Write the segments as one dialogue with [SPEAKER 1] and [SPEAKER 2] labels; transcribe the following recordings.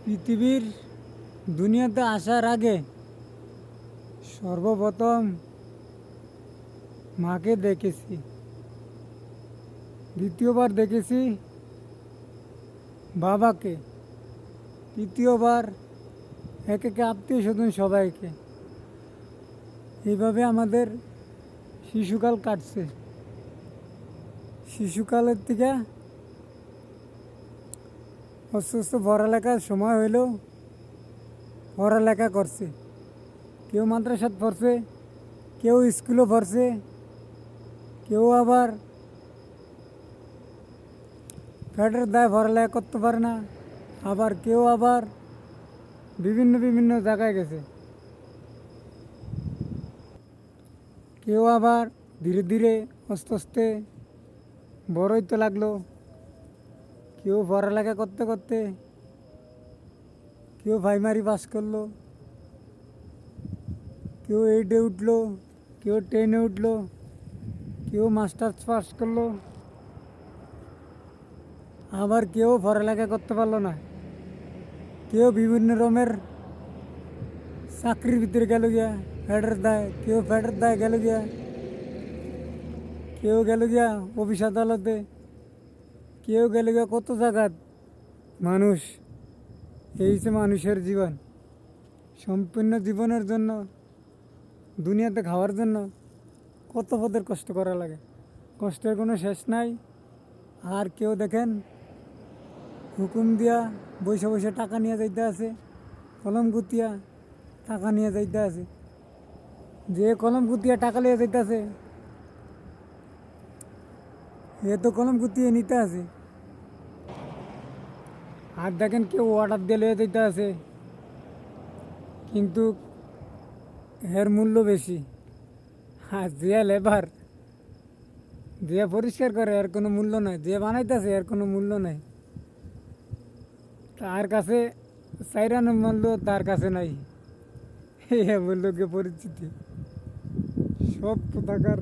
[SPEAKER 1] পৃথিবীর দুনিয়াতে আসার আগে সর্বপ্রথম মাকে দেখেছি, দ্বিতীয়বার দেখেছি বাবাকে, তৃতীয়বার এক একে আত্মীয় স্বজন সবাইকে। এইভাবে আমাদের শিশুকাল কাটছে। শিশুকালের থেকে আস্তে আস্তে পড়ালেখার সময় হইলেও পড়ালেখা করছে। কেউ মাদ্রাসাত পড়ছে, কেউ স্কুলে পড়ছে, কেউ আবার পেটের দায় পড়ালেখা করতে পারে না, আবার কেউ আবার বিভিন্ন বিভিন্ন জায়গায় গেছে। কেউ আবার ধীরে ধীরে আস্তে আস্তে বড় হইতে লাগলো। কেউ পড়ালেখা করতে করতে কেউ প্রাইমারি পাস করলো, কেউ 8-এ উঠলো, কেউ 10-এ উঠলো, কেউ মাস্টার্স পাস করলো, আবার কেউ পড়ালেখা করতে পারলো না। কেউ বিভিন্ন রকমের চাকরির ভিতরে গেল গিয়া ফ্যাটের দায়, কেউ ফ্যাটের দায় গেল গিয়া, কেউ গেল গিয়া অফিস আদালতে, কেউ গেল গিয়া কত জায়গাত। মানুষ এই হচ্ছে মানুষের জীবন। সম্পূর্ণ জীবনের জন্য দুনিয়াতে খাওয়ার জন্য কত পদের কষ্ট করা লাগে, কষ্টের কোনো শেষ নাই। আর কেউ দেখেন হুকুম দিয়া বসে বসে টাকা নিয়ে যাইতে আছে, কলম গুতিয়া টাকা নিয়ে যাইতে আছে। যে কলম গুতিয়া টাকা নিয়ে যাইতে আছে, এ তো কলম গুতিয়ে নিতে আছে। আর দেখেন কেউ অর্ডার দিয়ে লয়ে যেতে আছে, কিন্তু এর মূল্য বেশি। আর যে লেবার, যে পরিষ্কার করে এর কোনো মূল্য নাই, যে বানাইতেছে এর কোনো মূল্য নাই। তার কাছে চাইরানোর মূল্য তার কাছে নাই। এ বললো কে পরিস্থিতি। সব টাকার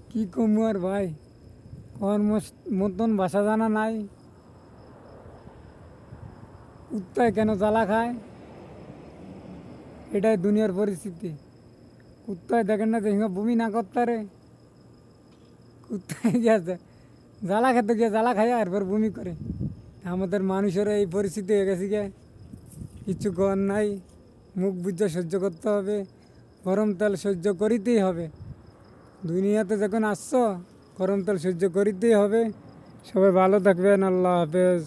[SPEAKER 1] কি কমু আর ভাই, কর্ম মতন ভাষা জানা নাই। কুত্তায় কেন জ্বালা খায়, এটাই দুনিয়ার পরিস্থিতি। কুত্তায় দেখেন না যে হিঙ্গা বমি না করতে রে, কুত্তায় গিয়েছে জ্বালা খেতে গিয়ে জ্বালা খায় আর পর বমি করে। আমাদের মানুষের এই পরিস্থিতি হয়ে গেছে গিয়ে, কিছু করার নাই, মুখ বুঝে সহ্য করতে হবে, গরম তেল সহ্য করিতেই হবে। দুনিয়াতে যখন আসছো গরম তেল সহ্য করিতেই হবে। সবাই ভালো থাকবেন, আল্লাহ হাফেজ।